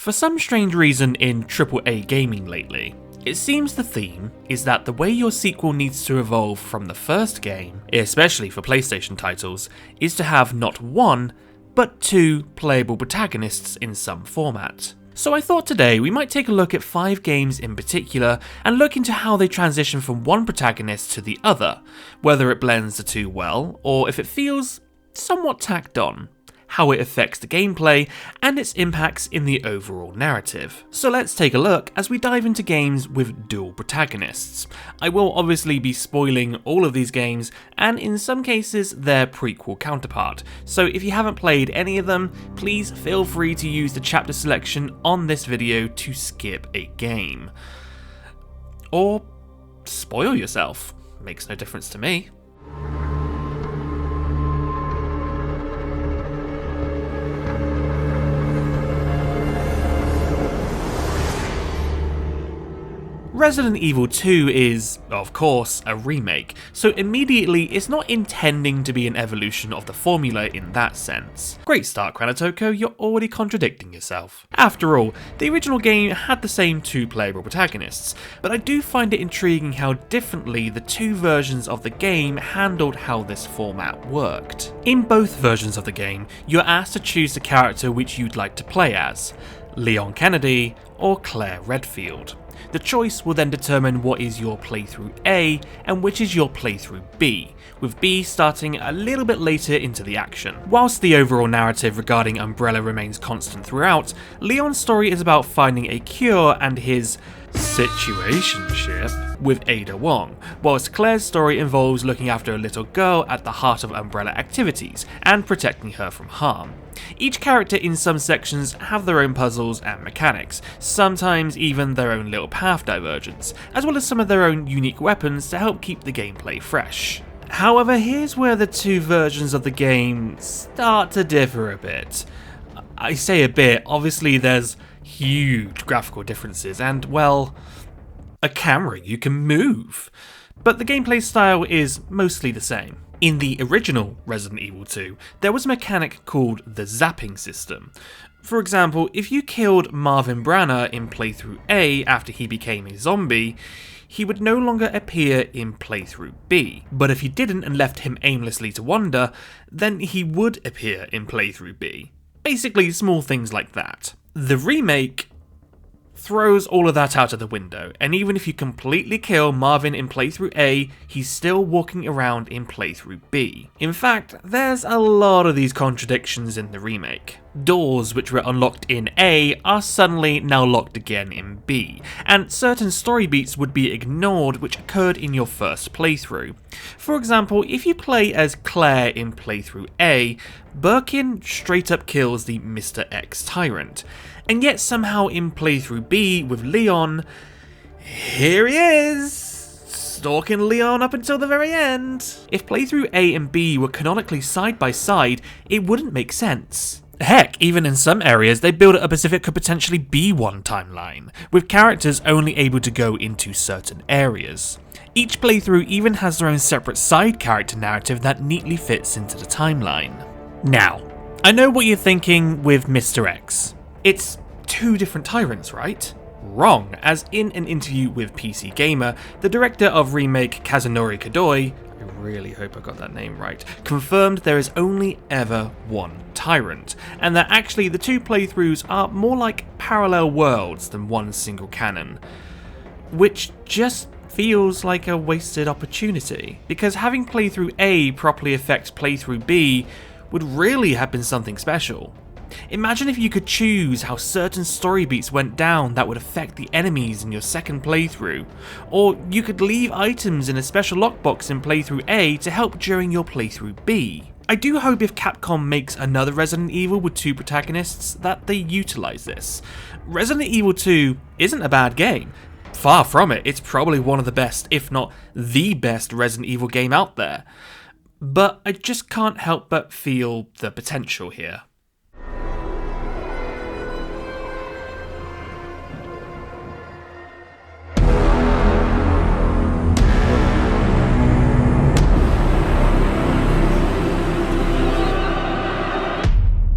For some strange reason in AAA gaming lately, it seems the theme is that the way your sequel needs to evolve from the first game, especially for PlayStation titles, is to have not one, but two playable protagonists in some format. So I thought today we might take a look at 5 games in particular and look into how they transition from one protagonist to the other, whether it blends the two well, or if it feels somewhat tacked on, how it affects the gameplay, and its impacts in the overall narrative. So let's take a look as we dive into games with dual protagonists. I will obviously be spoiling all of these games, and in some cases their prequel counterpart, so if you haven't played any of them, please feel free to use the chapter selection on this video to skip a game. Or spoil yourself, makes no difference to me. Resident Evil 2 is, of course, a remake, so immediately it's not intending to be an evolution of the formula in that sense. Great start, Kranitoko, you're already contradicting yourself. After all, the original game had the same 2 playable protagonists, but I do find it intriguing how differently the 2 versions of the game handled how this format worked. In both versions of the game, you're asked to choose the character which you'd like to play as, Leon Kennedy or Claire Redfield. The choice will then determine what is your playthrough A and which is your playthrough B, with B starting a little bit later into the action. Whilst the overall narrative regarding Umbrella remains constant throughout, Leon's story is about finding a cure and his situationship with Ada Wong, whilst Claire's story involves looking after a little girl at the heart of Umbrella activities and protecting her from harm. Each character in some sections have their own puzzles and mechanics, sometimes even their own little path divergence, as well as some of their own unique weapons to help keep the gameplay fresh. However, here's where the 2 versions of the game start to differ a bit. I say a bit, obviously there's huge graphical differences and, well, a camera you can move. But the gameplay style is mostly the same. In the original Resident Evil 2, there was a mechanic called the zapping system. For example, if you killed Marvin Branner in playthrough A after he became a zombie, he would no longer appear in playthrough B. But if you didn't and left him aimlessly to wander, then he would appear in playthrough B. Basically, small things like that. The remake throws all of that out of the window, and even if you completely kill Marvin in playthrough A, he's still walking around in playthrough B. In fact, there's a lot of these contradictions in the remake. Doors which were unlocked in A are suddenly now locked again in B, and certain story beats would be ignored which occurred in your first playthrough. For example, if you play as Claire in playthrough A, Birkin straight up kills the Mr. X tyrant, and yet somehow in playthrough B with Leon, here he is, stalking Leon up until the very end. If playthrough A and B were canonically side by side, it wouldn't make sense. Heck, even in some areas, they build it up as if it could potentially be one timeline, with characters only able to go into certain areas. Each playthrough even has their own separate side character narrative that neatly fits into the timeline. Now, I know what you're thinking with Mr. X. It's 2 different tyrants, right? Wrong, as in an interview with PC Gamer, the director of remake Kazunori Kodoi, I really hope I got that name right, confirmed there is only ever one tyrant, and that actually the 2 playthroughs are more like parallel worlds than one single canon, which just feels like a wasted opportunity, because having playthrough A properly affect playthrough B would really have been something special. Imagine if you could choose how certain story beats went down that would affect the enemies in your second playthrough, or you could leave items in a special lockbox in playthrough A to help during your playthrough B. I do hope if Capcom makes another Resident Evil with 2 protagonists that they utilise this. Resident Evil 2 isn't a bad game. Far from it, it's probably one of the best, if not the best Resident Evil game out there. But I just can't help but feel the potential here.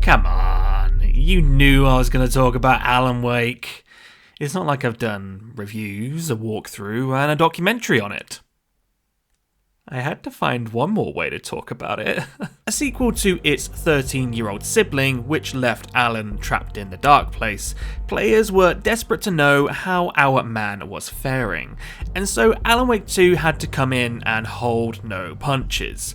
Come on, You knew I was going to talk about Alan Wake. It's not like I've done reviews, a walkthrough, and a documentary on it. I had to find one more way to talk about it. A sequel to its 13-year-old sibling, which left Alan trapped in the dark place. Players were desperate to know how our man was faring, and so Alan Wake 2 had to come in and hold no punches.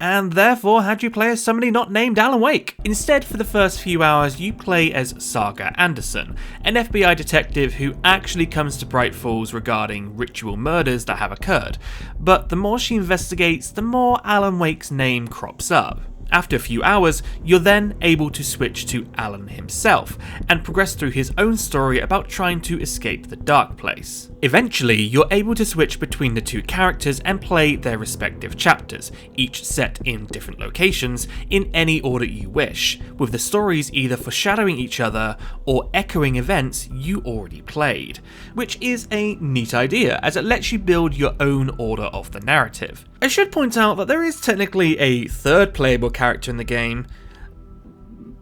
And therefore had you play as somebody not named Alan Wake. Instead, for the first few hours, you play as Saga Anderson, an FBI detective who actually comes to Bright Falls regarding ritual murders that have occurred. But the more she investigates, the more Alan Wake's name crops up. After a few hours, you're then able to switch to Alan himself, and progress through his own story about trying to escape the dark place. Eventually, you're able to switch between the two characters and play their respective chapters, each set in different locations, in any order you wish, with the stories either foreshadowing each other or echoing events you already played, which is a neat idea as it lets you build your own order of the narrative. I should point out that there is technically a third playable character in the game,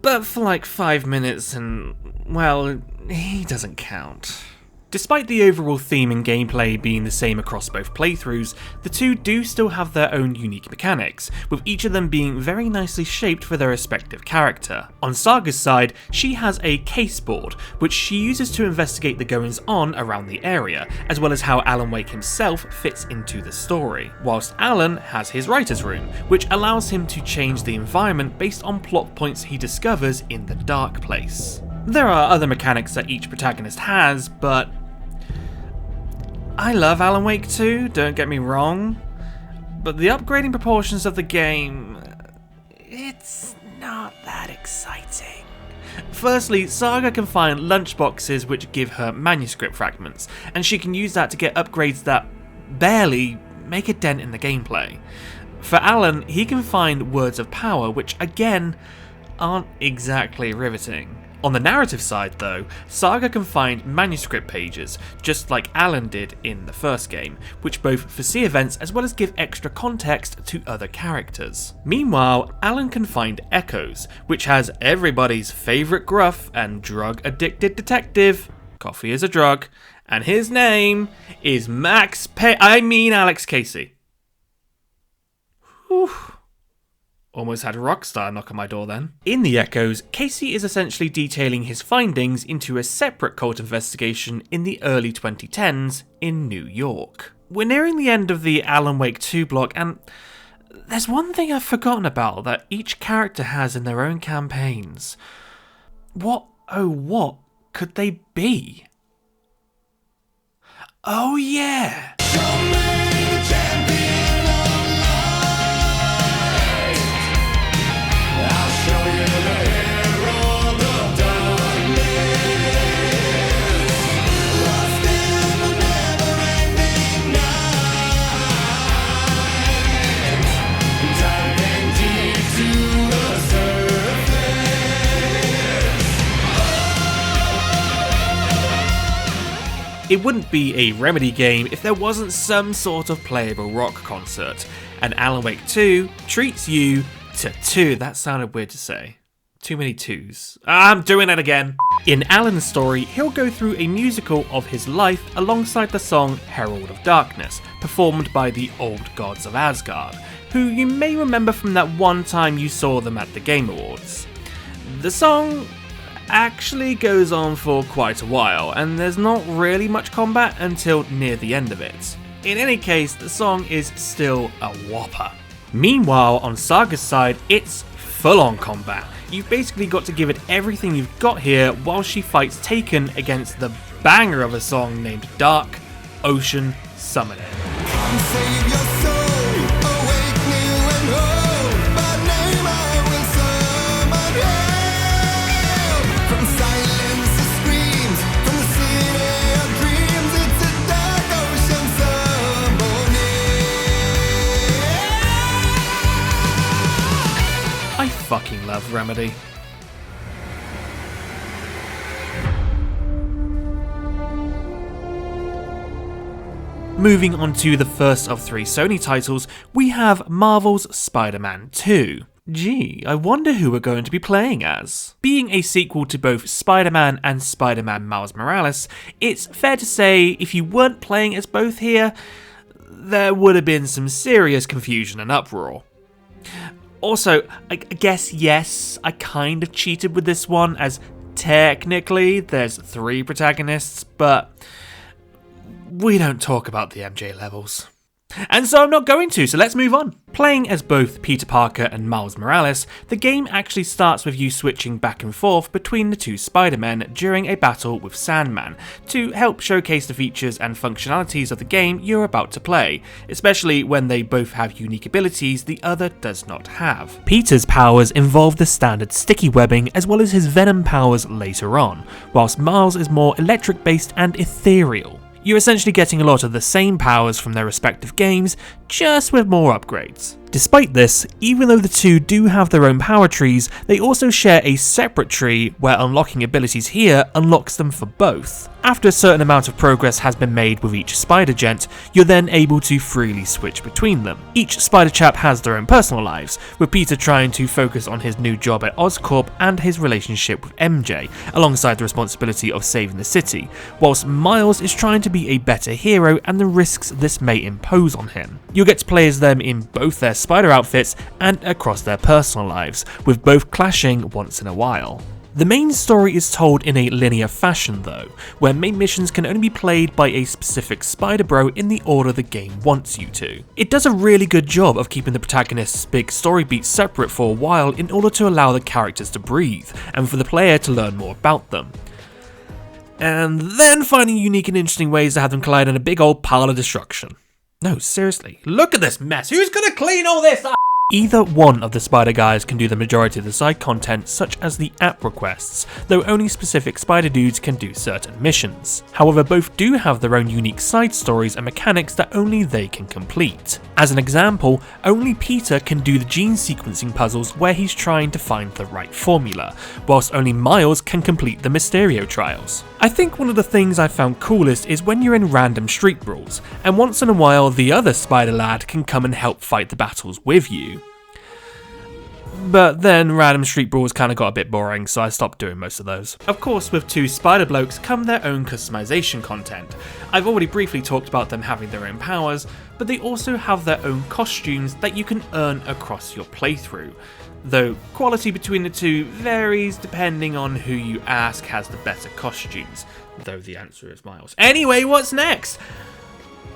but for like 5 minutes and, well, he doesn't count. Despite the overall theme and gameplay being the same across both playthroughs, the two do still have their own unique mechanics, with each of them being very nicely shaped for their respective character. On Saga's side, she has a case board, which she uses to investigate the goings on around the area, as well as how Alan Wake himself fits into the story, whilst Alan has his writer's room, which allows him to change the environment based on plot points he discovers in the dark place. There are other mechanics that each protagonist has, but I love Alan Wake 2, don't get me wrong, but the upgrading proportions of the game, it's not that exciting. Firstly, Saga can find lunchboxes which give her manuscript fragments, and she can use that to get upgrades that barely make a dent in the gameplay. For Alan, he can find words of power, which again, aren't exactly riveting. On the narrative side though, Saga can find manuscript pages, just like Alan did in the first game, which both foresee events as well as give extra context to other characters. Meanwhile, Alan can find echoes, which has everybody's favourite gruff and drug-addicted detective, coffee is a drug, and his name is Alex Casey. Whew. Almost had a rockstar knock on my door then. In the Echoes, Casey is essentially detailing his findings into a separate cult investigation in the early 2010s in New York. We're nearing the end of the Alan Wake 2 block, and there's one thing I've forgotten about that each character has in their own campaigns. What, oh what, could they be? Oh yeah! It wouldn't be a Remedy game if there wasn't some sort of playable rock concert, and Alan Wake 2 treats you to two. That sounded weird to say. Too many twos. I'm doing it again. In Alan's story, he'll go through a musical of his life alongside the song Herald of Darkness, performed by the Old Gods of Asgard, who you may remember from that one time you saw them at the Game Awards. The song actually goes on for quite a while, and there's not really much combat until near the end of it. In any case, the song is still a whopper. Meanwhile, on Saga's side, it's full-on combat. You've basically got to give it everything you've got here while she fights Taken against the banger of a song named Dark Ocean Summoning. Come save your soul, awake new and whole, by name I will summon hell. From silence to screams, from the city of dreams, it's a dark ocean summoning. I fucking love Remedy. Moving on to the first of three Sony titles, we have Marvel's Spider-Man 2. Gee, I wonder who we're going to be playing as. Being a sequel to both Spider-Man and Spider-Man Miles Morales, it's fair to say if you weren't playing as both here, there would have been some serious confusion and uproar. Also, I guess yes, I kind of cheated with this one, as technically there's 3 protagonists, but we don't talk about the MJ levels. And so I'm not going to, so let's move on. Playing as both Peter Parker and Miles Morales, the game actually starts with you switching back and forth between the 2 Spider-Men during a battle with Sandman, to help showcase the features and functionalities of the game you're about to play, especially when they both have unique abilities the other does not have. Peter's powers involve the standard sticky webbing as well as his venom powers later on, whilst Miles is more electric based and ethereal. You're essentially getting a lot of the same powers from their respective games, just with more upgrades. Despite this, even though the 2 do have their own power trees, they also share a separate tree where unlocking abilities here unlocks them for both. After a certain amount of progress has been made with each Spider-Gent, you're then able to freely switch between them. Each Spider-Chap has their own personal lives, with Peter trying to focus on his new job at Oscorp and his relationship with MJ, alongside the responsibility of saving the city, whilst Miles is trying to be a better hero and the risks this may impose on him. You'll get to play as them in both their Spider outfits and across their personal lives, with both clashing once in a while. The main story is told in a linear fashion though, where main missions can only be played by a specific Spider Bro in the order the game wants you to. It does a really good job of keeping the protagonist's big story beats separate for a while in order to allow the characters to breathe, and for the player to learn more about them. And then finding unique and interesting ways to have them collide in a big old pile of destruction. No, seriously, look at this mess, who's gonna clean all this up? Either one of the Spider Guys can do the majority of the side content, such as the app requests, though only specific Spider Dudes can do certain missions. However, both do have their own unique side stories and mechanics that only they can complete. As an example, only Peter can do the gene sequencing puzzles where he's trying to find the right formula, whilst only Miles can complete the Mysterio trials. I think one of the things I found coolest is when you're in random street brawls, and once in a while the other Spider Lad can come and help fight the battles with you. But then random street brawls kinda got a bit boring, so I stopped doing most of those. Of course, with 2 Spider Blokes come their own customization content. I've already briefly talked about them having their own powers, but they also have their own costumes that you can earn across your playthrough. Though quality between the 2 varies depending on who you ask has the better costumes, though the answer is Miles. Anyway, what's next?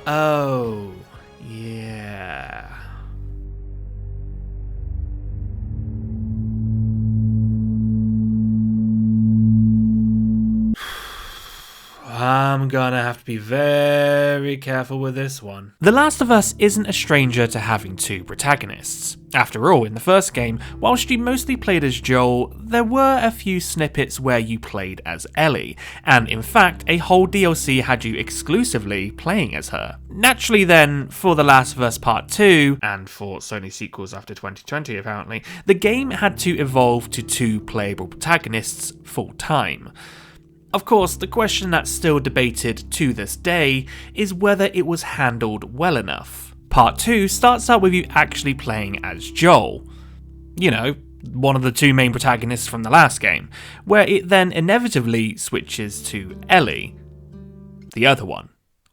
Oh, yeah. I'm gonna have to be very careful with this one. The Last of Us isn't a stranger to having 2 protagonists. After all, in the first game, whilst you mostly played as Joel, there were a few snippets where you played as Ellie, and in fact, a whole DLC had you exclusively playing as her. Naturally then, for The Last of Us Part 2, and for Sony sequels after 2020 apparently, the game had to evolve to 2 playable protagonists full time. Of course, the question that's still debated to this day is whether it was handled well enough. Part 2 starts out with you actually playing as Joel. You know, one of the 2 main protagonists from the last game, where it then inevitably switches to Ellie, the other one.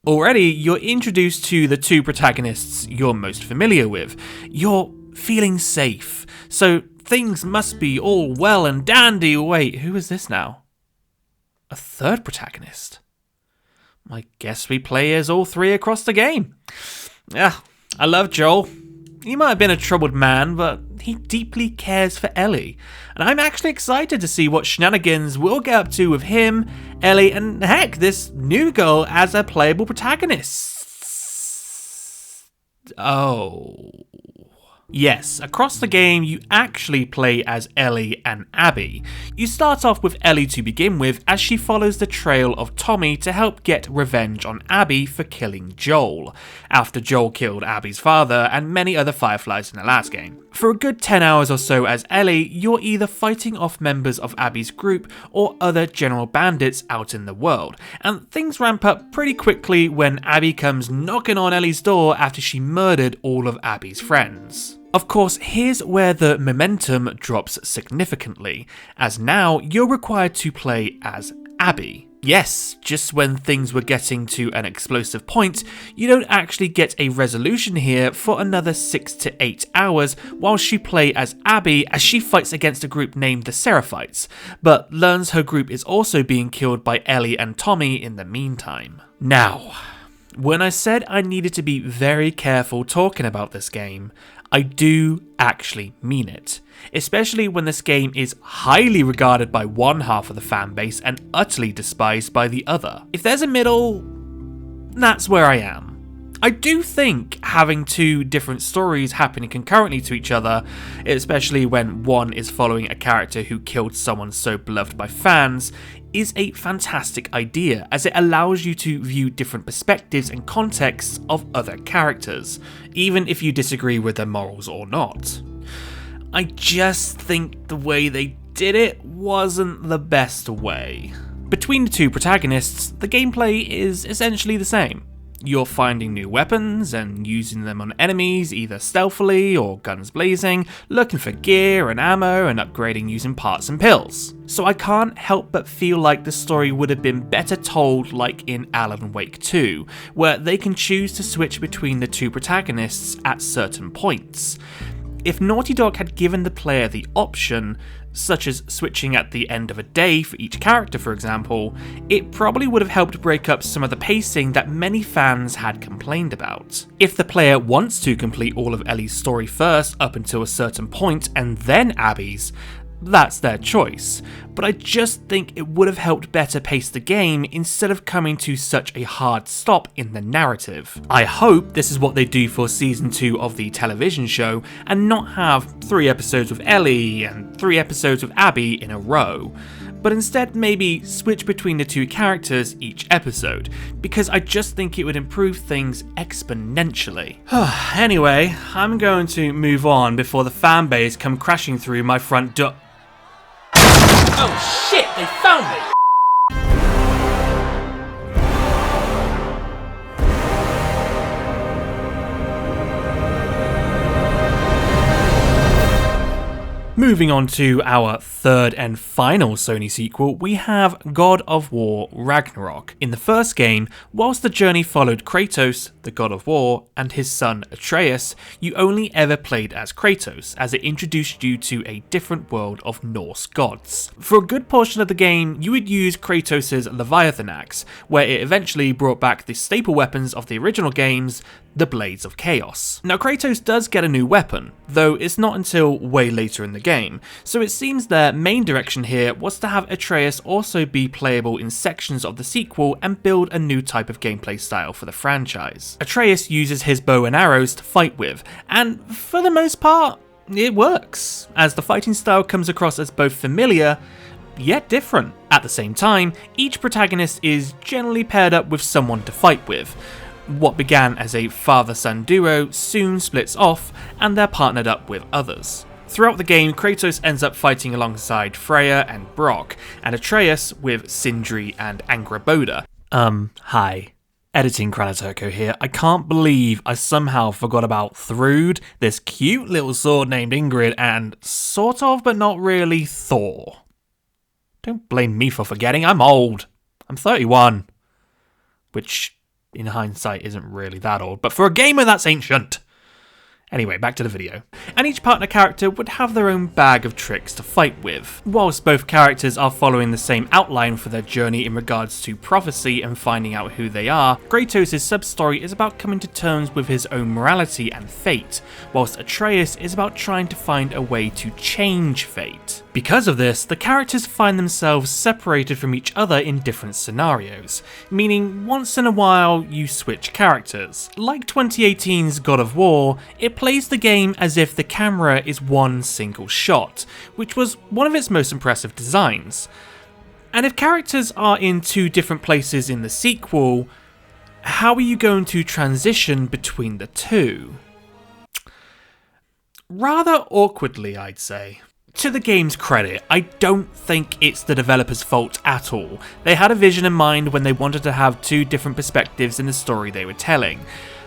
Already, you're introduced to the 2 protagonists you're most familiar with. You're feeling safe, so things must be all well and dandy. Wait, who is this now? A 3rd protagonist? I guess we play as all 3 across the game. Yeah, I love Joel. He might have been a troubled man, but he deeply cares for Ellie. And I'm actually excited to see what shenanigans we'll get up to with him, Ellie, and heck, this new girl as a playable protagonist. Oh. Yes, across the game you actually play as Ellie and Abby. You start off with Ellie to begin with, as she follows the trail of Tommy to help get revenge on Abby for killing Joel, after Joel killed Abby's father and many other Fireflies in the last game. For a good 10 hours or so as Ellie, you're either fighting off members of Abby's group or other general bandits out in the world, and things ramp up pretty quickly when Abby comes knocking on Ellie's door after she murdered all of Abby's friends. Of course, here's where the momentum drops significantly, as now you're required to play as Abby. Yes, just when things were getting to an explosive point, you don't actually get a resolution here for another 6 to 8 hours whilst you play as Abby as she fights against a group named the Seraphites, but learns her group is also being killed by Ellie and Tommy in the meantime. Now, when I said I needed to be very careful talking about this game, I do actually mean it, especially when this game is highly regarded by one half of the fan base and utterly despised by the other. If there's a middle, that's where I am. I do think having two different stories happening concurrently to each other, especially when one is following a character who killed someone so beloved by fans, is a fantastic idea, as it allows you to view different perspectives and contexts of other characters, even if you disagree with their morals or not. I just think the way they did it wasn't the best way. Between the two protagonists, the gameplay is essentially the same. You're finding new weapons and using them on enemies either stealthily or guns blazing, looking for gear and ammo and upgrading using parts and pills. So I can't help but feel like the story would have been better told like in Alan Wake 2, where they can choose to switch between the two protagonists at certain points. If Naughty Dog had given the player the option, such as switching at the end of a day for each character for example, it probably would have helped break up some of the pacing that many fans had complained about. If the player wants to complete all of Ellie's story first up until a certain point and then Abby's, that's their choice, but I just think it would have helped better pace the game instead of coming to such a hard stop in the narrative. I hope this is what they do for season 2 of the television show and not have 3 episodes with Ellie and 3 episodes with Abby in a row, but instead maybe switch between the two characters each episode, because I just think it would improve things exponentially. Anyway, I'm going to move on before the fanbase come crashing through my front door. Oh shit, they found me! Moving on to our third and final Sony sequel, we have God of War Ragnarok. In the first game, whilst the journey followed Kratos, the God of War, and his son Atreus, you only ever played as Kratos, as it introduced you to a different world of Norse gods. For a good portion of the game, you would use Kratos' Leviathan axe, where it eventually brought back the staple weapons of the original games, the Blades of Chaos. Now Kratos does get a new weapon, though it's not until way later in the game, so it seems their main direction here was to have Atreus also be playable in sections of the sequel and build a new type of gameplay style for the franchise. Atreus uses his bow and arrows to fight with, and for the most part, it works, as the fighting style comes across as both familiar yet different. At the same time, each protagonist is generally paired up with someone to fight with. What began as a father-son duo soon splits off, and they're partnered up with others. Throughout the game, Kratos ends up fighting alongside Freya and Brock, and Atreus with Sindri and Angrboda. Hi. Editing Kranitoko here. I can't believe I somehow forgot about Thrud, this cute little sword named Ingrid, and sort of but not really Thor. Don't blame me for forgetting, I'm old. I'm 31. Which, in hindsight, isn't really that old, but for a gamer that's ancient. Anyway, back to the video. And each partner character would have their own bag of tricks to fight with. Whilst both characters are following the same outline for their journey in regards to prophecy and finding out who they are, Kratos' sub-story is about coming to terms with his own morality and fate, whilst Atreus is about trying to find a way to change fate. Because of this, the characters find themselves separated from each other in different scenarios, meaning once in a while you switch characters. Like 2018's God of War, it plays the game as if the camera is one single shot, which was one of its most impressive designs. And if characters are in two different places in the sequel, how are you going to transition between the two? Rather awkwardly, I'd say. To the game's credit, I don't think it's the developers' fault at all. They had a vision in mind when they wanted to have two different perspectives in the story they were telling.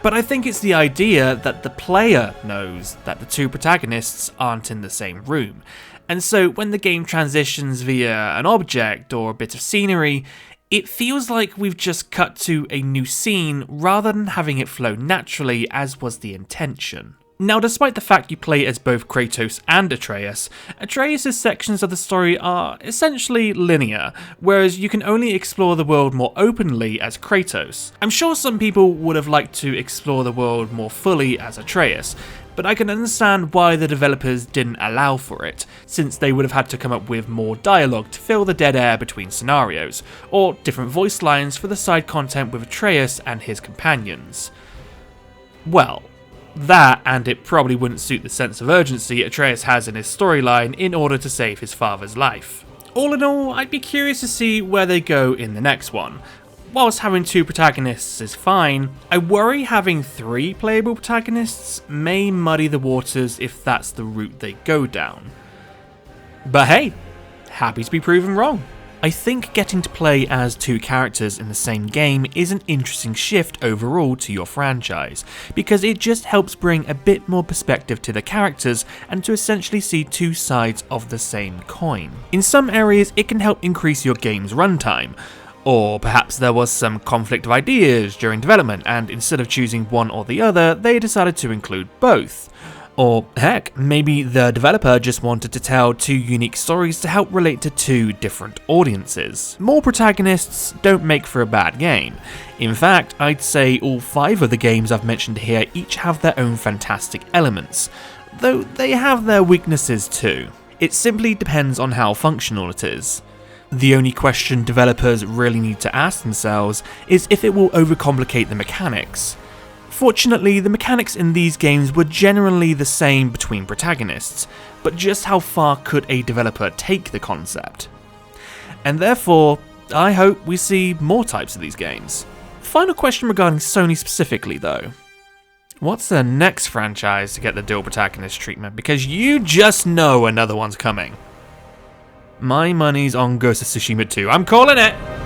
But But I think it's the idea that the player knows that the two protagonists aren't in the same room, and so when the game transitions via an object or a bit of scenery, it feels like we've just cut to a new scene rather than having it flow naturally as was the intention. Now, despite the fact you play as both Kratos and Atreus, Atreus' sections of the story are essentially linear, whereas you can only explore the world more openly as Kratos. I'm sure some people would have liked to explore the world more fully as Atreus, but I can understand why the developers didn't allow for it, since they would have had to come up with more dialogue to fill the dead air between scenarios, or different voice lines for the side content with Atreus and his companions. Well, that, and it probably wouldn't suit the sense of urgency Atreus has in his storyline in order to save his father's life. All in all, I'd be curious to see where they go in the next one. Whilst having two protagonists is fine, I worry having three playable protagonists may muddy the waters if that's the route they go down. But hey, happy to be proven wrong. I think getting to play as two characters in the same game is an interesting shift overall to your franchise, because it just helps bring a bit more perspective to the characters and to essentially see two sides of the same coin. In some areas it can help increase your game's runtime, or perhaps there was some conflict of ideas during development and instead of choosing one or the other, they decided to include both. Or heck, maybe the developer just wanted to tell two unique stories to help relate to two different audiences. More protagonists don't make for a bad game. In fact, I'd say all 5 of the games I've mentioned here each have their own fantastic elements, though they have their weaknesses too. It simply depends on how functional it is. The only question developers really need to ask themselves is if it will overcomplicate the mechanics. Fortunately, the mechanics in these games were generally the same between protagonists, but just how far could a developer take the concept? And therefore, I hope we see more types of these games. Final question regarding Sony specifically though. What's the next franchise to get the dual protagonist treatment? Because you just know another one's coming. My money's on Ghost of Tsushima 2. I'm calling it!